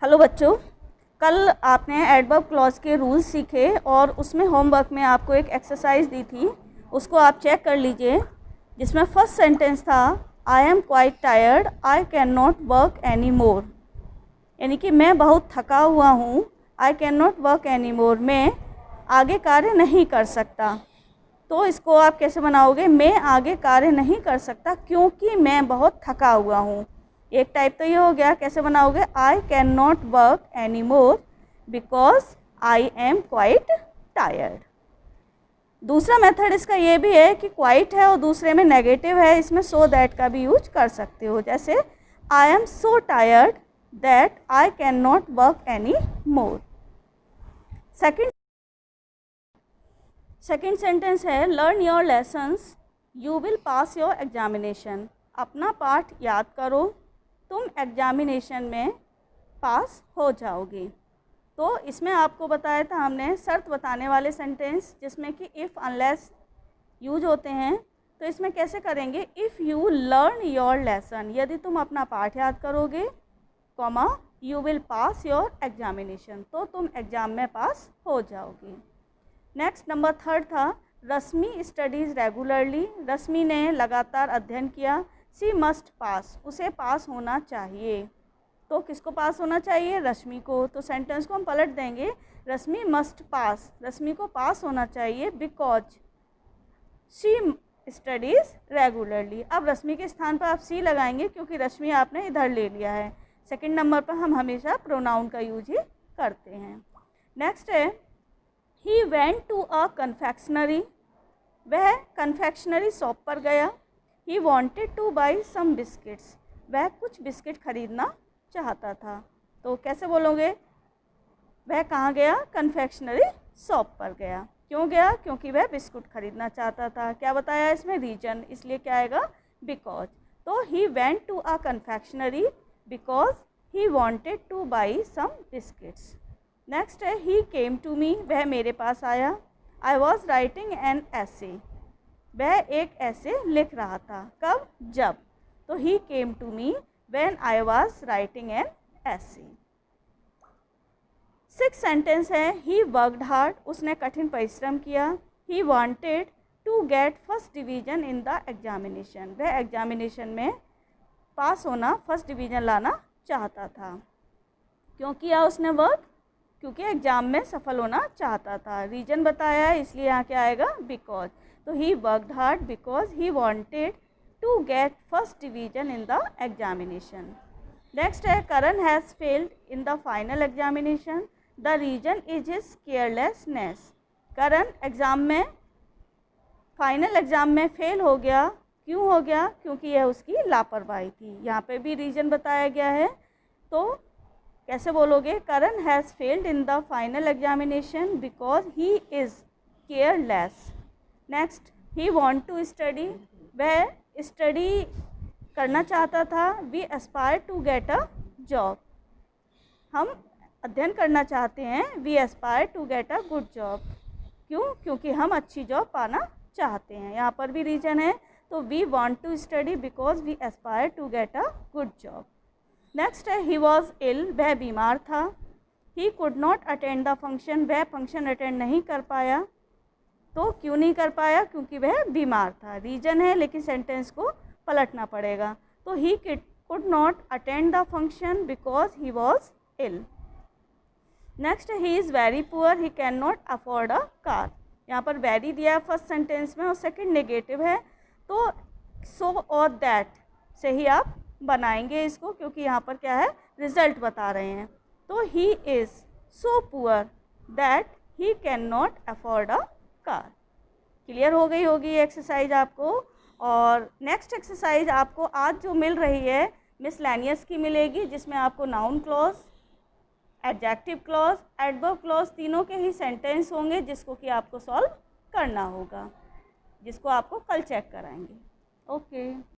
Hello बच्चों, कल आपने एडवर्ब क्लॉज के रूल्स सीखे और उसमें होमवर्क में आपको एक एक्सरसाइज दी थी, उसको आप चेक कर लीजिए। जिसमें फर्स्ट सेंटेंस था I am quite tired, I can not work any मोर, यानी कि मैं बहुत थका हुआ हूँ। आई कैन नॉट वर्क एनी मोर, मैं आगे कार्य नहीं कर सकता। तो इसको आप कैसे बनाओगे? मैं आगे कार्य नहीं कर सकता क्योंकि मैं बहुत थका हुआ हूँ। एक टाइप तो ये हो गया। कैसे बनाओगे? आई can not work any more because I am quite tired. दूसरा मेथड इसका ये भी है कि क्वाइट है और दूसरे में नेगेटिव है, इसमें सो दैट का भी यूज कर सकते हो। जैसे I am so tired that I can not work any more. Second sentence है learn your lessons you will pass your examination. अपना पाठ याद करो, तुम एग्जामिनेशन में पास हो जाओगे। तो इसमें आपको बताया था हमने शर्त बताने वाले सेंटेंस जिसमें कि इफ़ अनलेस यूज होते हैं। तो इसमें कैसे करेंगे? If you learn your lesson, यदि तुम अपना पाठ याद करोगे, comma you will pass your examination, तो तुम एग्ज़ाम में पास हो जाओगे। नेक्स्ट नंबर थर्ड था रश्मि स्टडीज़ रेगुलरली। रश्मि ने लगातार अध्ययन किया। सी मस्ट पास, उसे पास होना चाहिए। तो किसको पास होना चाहिए? रश्मि को। तो सेंटेंस को हम पलट देंगे, रश्मि मस्ट पास, रश्मि को पास होना चाहिए बिकॉज शी स्टडीज़ रेगुलरली। अब रश्मि के स्थान पर आप सी लगाएंगे क्योंकि रश्मि आपने इधर ले लिया है। सेकंड नंबर पर हम हमेशा प्रोनाउन का यूज ही करते हैं। नेक्स्ट है he went to a confectionery, वह कन्फेक्शनरी शॉप पर गया। He wanted to buy some biscuits, वह कुछ बिस्किट खरीदना चाहता था। तो कैसे बोलोगे? वह कहाँ गया? कन्फेक्शनरी शॉप पर गया। क्यों गया? क्योंकि वह बिस्कुट खरीदना चाहता था। क्या बताया इसमें? रीजन, इसलिए क्या आएगा? बिकॉज। तो he went to a confectionery because he wanted to buy some biscuits. Next है ही केम टू मी, वह मेरे पास आया। आई वॉज राइटिंग एन ऐसे, वह एक ऐसे लिख रहा था। कब? जब। तो he came to me when I was writing an essay. Six sentence है ही वर्कड हार्ड, उसने कठिन परिश्रम किया। He wanted to get first division in the examination, वह एग्जामिनेशन में पास होना, फर्स्ट डिवीजन लाना चाहता था। क्यों किया उसने वर्क? क्योंकि एग्ज़ाम में सफल होना चाहता था। रीजन बताया है, इसलिए यहाँ क्या आएगा? बिकॉज। तो he worked hard because he wanted to get first division in the examination. Next है Karan has failed in the final examination, the reason is his carelessness. Karan exam में, फाइनल एग्ज़ाम में फेल हो गया। क्यों हो गया? क्योंकि यह उसकी लापरवाही थी। यहाँ पे भी रीजन बताया गया है। तो कैसे बोलोगे? Karan has failed in the final examination because he is careless. Next he want to study, वह स्टडी करना चाहता था। We aspire to get a job, हम अध्ययन करना चाहते हैं। We aspire to get a good job. क्यों? क्योंकि हम अच्छी जॉब पाना चाहते हैं। यहाँ पर भी रीजन है। तो we want to study because we aspire to get a good job. Next है ही वॉज इल, वह बीमार था। He could not attend the function, वह फंक्शन अटेंड नहीं कर पाया। तो क्यों नहीं कर पाया? क्योंकि वह बीमार था। रीजन है, लेकिन सेंटेंस को पलटना पड़ेगा। तो he could not attend the function because he was ill. Next he is very poor, he can not afford a car. यहाँ पर वेरी दिया है फर्स्ट सेंटेंस में और सेकंड नेगेटिव है। तो सो और दैट से ही आप बनाएंगे इसको, क्योंकि यहाँ पर क्या है? रिजल्ट बता रहे हैं। तो he is so poor that he can not afford a car. Clear हो गई होगी ये एक्सरसाइज आपको। और नेक्स्ट एक्सरसाइज आपको आज जो मिल रही है मिसलेनियस की मिलेगी, जिसमें आपको noun clause, adjective clause, adverb clause तीनों के ही सेंटेंस होंगे, जिसको कि आपको सॉल्व करना होगा, जिसको आपको कल चेक कराएंगे। ओके।